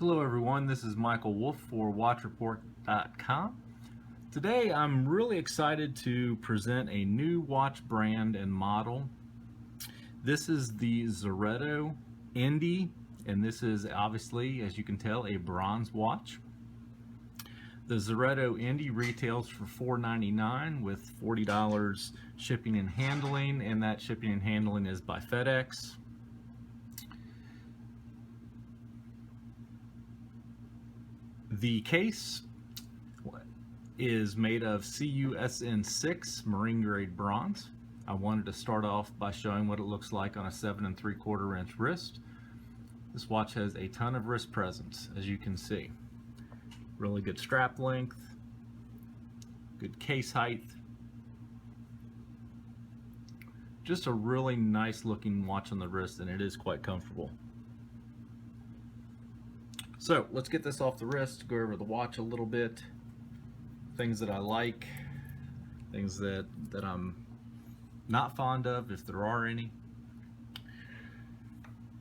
Hello everyone, this is Michael Wolfe for WatchReport.com. Today I'm really excited to present a new watch brand and model. This is the Zoretto Indy, and this is obviously, as you can tell, a bronze watch. The Zoretto Indy retails for $4.99 with $40 shipping and handling, and that shipping and handling is by FedEx. The case is made of CUSN6 marine grade bronze. I wanted to start off by showing what it looks like on a 7 3/4 inch wrist. This watch has a ton of wrist presence, as you can see. Really good strap length, good case height. Just a really nice looking watch on the wrist, and it is quite comfortable. So let's get this off the wrist, go over the watch a little bit, things that I like, things that I'm not fond of, if there are any.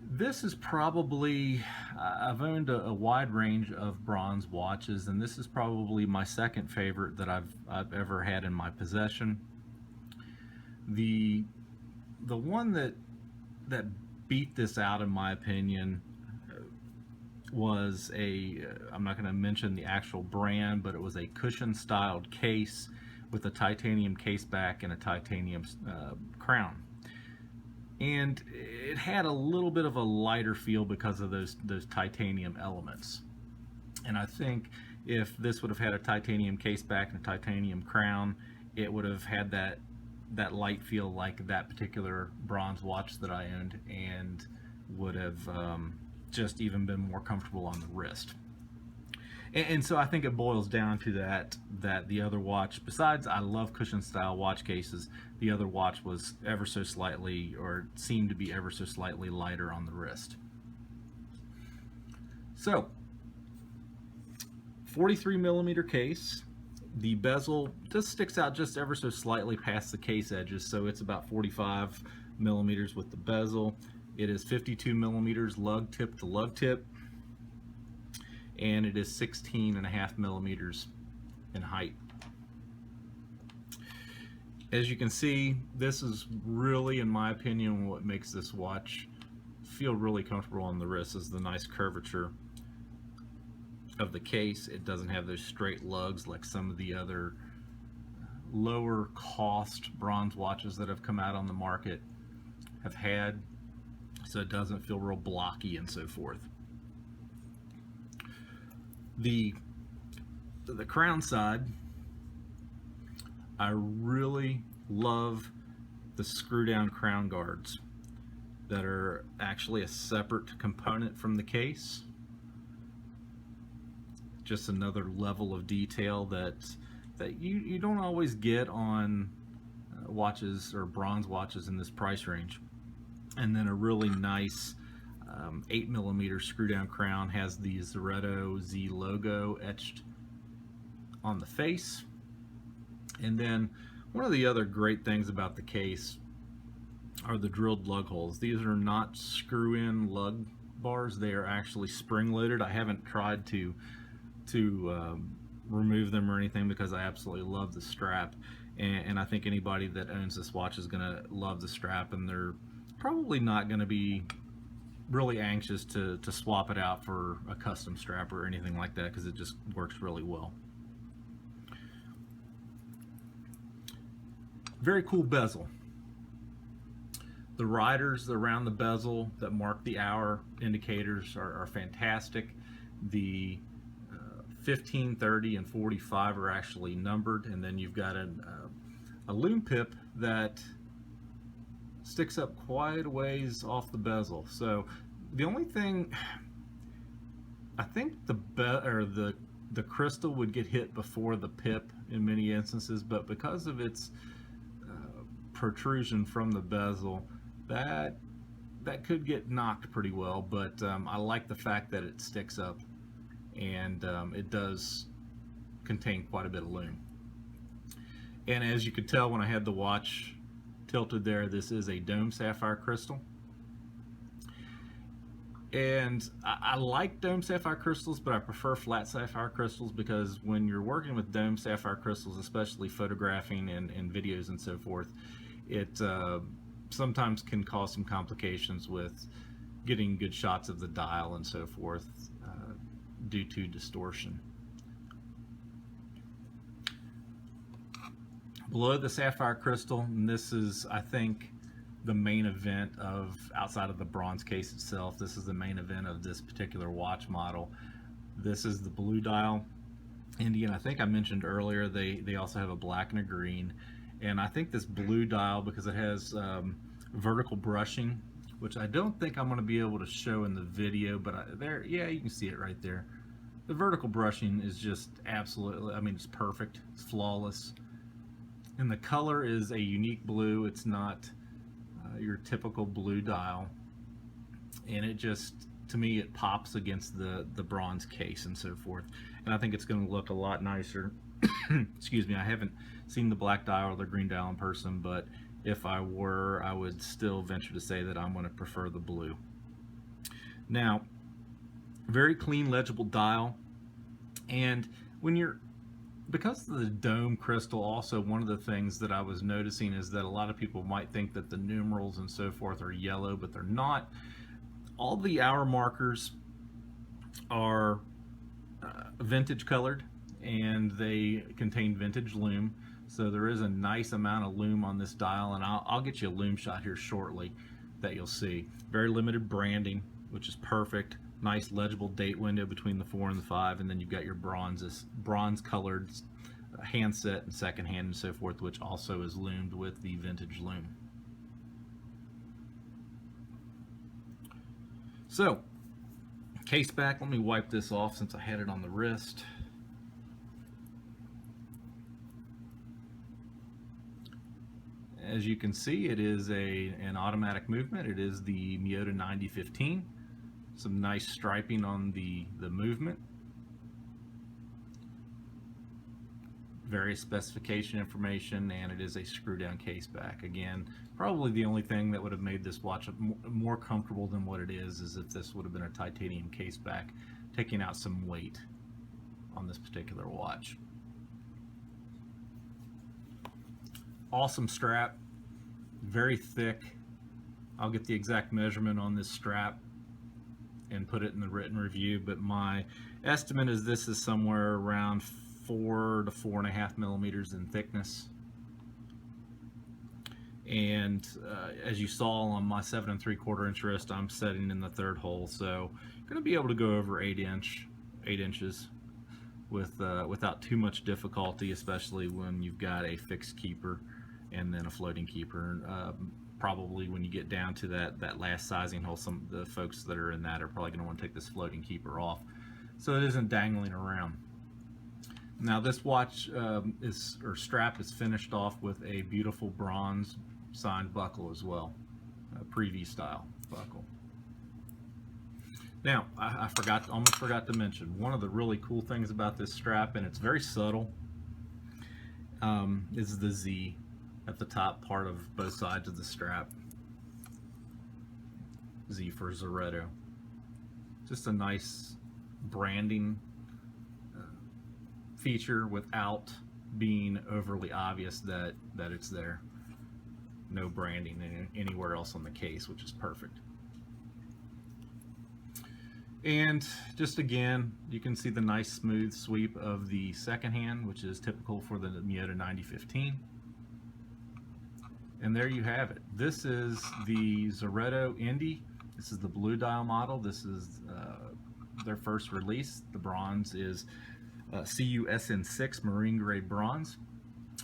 This is probably, I've owned a wide range of bronze watches, and this is probably my second favorite that I've ever had in my possession. The one that beat this out, in my opinion, was I'm not going to mention the actual brand, but it was a cushion styled case with a titanium case back and a titanium crown. And it had a little bit of a lighter feel because of those titanium elements. And I think if this would have had a titanium case back and a titanium crown, it would have had that light feel like that particular bronze watch that I owned, and would have just even been more comfortable on the wrist. And so I think it boils down to that the other watch, besides I love cushion style watch cases, the other watch was ever so slightly, or seemed to be ever so slightly lighter on the wrist. So 43 millimeter case. The bezel just sticks out just ever so slightly past the case edges, so it's about 45 millimeters with the bezel. It is 52 millimeters lug tip to lug tip, and it is 16.5 millimeters in height. As you can see, this is really, in my opinion, what makes this watch feel really comfortable on the wrist, is the nice curvature of the case. It doesn't have those straight lugs like some of the other lower cost bronze watches that have come out on the market have had, so it doesn't feel real blocky and so forth. The crown side, I really love the screw down crown guards that are actually a separate component from the case. Just another level of detail that you don't always get on watches or bronze watches in this price range. And then a really nice 8 millimeter screw down crown, has the Zoretto Z logo etched on the face. And then one of the other great things about the case are the drilled lug holes. These are not screw in lug bars, they are actually spring loaded. I haven't tried to remove them or anything because I absolutely love the strap, and I think anybody that owns this watch is gonna love the strap, and they're probably not gonna be really anxious to swap it out for a custom strap or anything like that, because it just works really well. Very cool bezel. The riders around the bezel that mark the hour indicators are fantastic. The 15, 30, and 45 are actually numbered, and then you've got a Loom pip that sticks up quite a ways off the bezel. So the only thing, I think the crystal would get hit before the pip in many instances, but because of its protrusion from the bezel, that could get knocked pretty well. But I like the fact that it sticks up, and it does contain quite a bit of Loom. And as you could tell when I had the watch tilted there, this is a dome sapphire crystal. And I like dome sapphire crystals, but I prefer flat sapphire crystals because when you're working with dome sapphire crystals, especially photographing and videos and so forth, it sometimes can cause some complications with getting good shots of the dial and so forth due to distortion. Below the sapphire crystal, and this is, I think, the main event of, outside of the bronze case itself, this is the main event of this particular watch model. This is the blue dial Indy, and I think I mentioned earlier they also have a black and a green. And I think this blue dial, because it has vertical brushing, which I don't think I'm going to be able to show in the video, but there, yeah, you can see it right there. The vertical brushing is just absolutely, I mean, it's perfect, it's flawless. And the color is a unique blue. It's not your typical blue dial, and it just, to me, it pops against the bronze case and so forth, and I think it's going to look a lot nicer. Excuse me, I haven't seen the black dial or the green dial in person, but if I were, I would still venture to say that I'm going to prefer the blue. Now, very clean, legible dial, and when you're, because of the dome crystal, also one of the things that I was noticing is that a lot of people might think that the numerals and so forth are yellow, but they're not. All the hour markers are vintage colored, and they contain vintage loom. So there is a nice amount of loom on this dial, and I'll get you a loom shot here shortly that you'll see. Very limited branding, which is perfect. Nice legible date window between the 4 and the 5, and then you've got your bronze colored handset and second hand and so forth, which also is loomed with the vintage loom. So, case back, let me wipe this off since I had it on the wrist. As you can see, it is an automatic movement. It is the Miyota 9015. Some nice striping on the movement. Various specification information, and it is a screw down case back. Again, probably the only thing that would have made this watch more comfortable than what it is if this would have been a titanium case back, taking out some weight on this particular watch. Awesome strap, very thick. I'll get the exact measurement on this strap and put it in the written review, but my estimate is this is somewhere around 4 to 4.5 millimeters in thickness. And as you saw on my 7 3/4 inch wrist, I'm setting in the 3rd hole, so I'm going to be able to go over 8 inches without too much difficulty, especially when you've got a fixed keeper and then a floating keeper. Probably when you get down to that last sizing hole, some of the folks that are in that are probably going to want to take this floating keeper off, so it isn't dangling around. Now this watch strap is finished off with a beautiful bronze signed buckle as well, a Preview style buckle. Now I almost forgot to mention one of the really cool things about this strap, and it's very subtle, is the Z at the top part of both sides of the strap. Z for Zoretto. Just a nice branding feature without being overly obvious that it's there. No branding anywhere else on the case, which is perfect. And just again, you can see the nice smooth sweep of the second hand, which is typical for the Miyota 9015. And there you have it. This is the Zoretto Indy. This is the blue dial model. This is their first release. The bronze is CUSN6 marine grade bronze.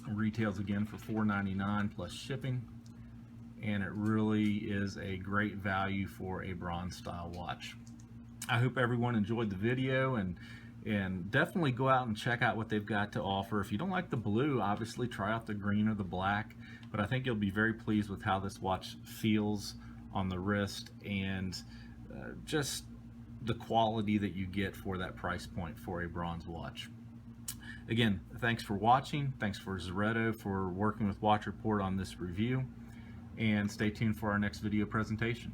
It retails again for $4.99 plus shipping, and it really is a great value for a bronze style watch. I hope everyone enjoyed the video, and definitely go out and check out what they've got to offer. If you don't like the blue, obviously try out the green or the black, but I think you'll be very pleased with how this watch feels on the wrist, and just the quality that you get for that price point for a bronze watch. Again, thanks for watching. Thanks for Zoretto for working with Watch Report on this review, and stay tuned for our next video presentation.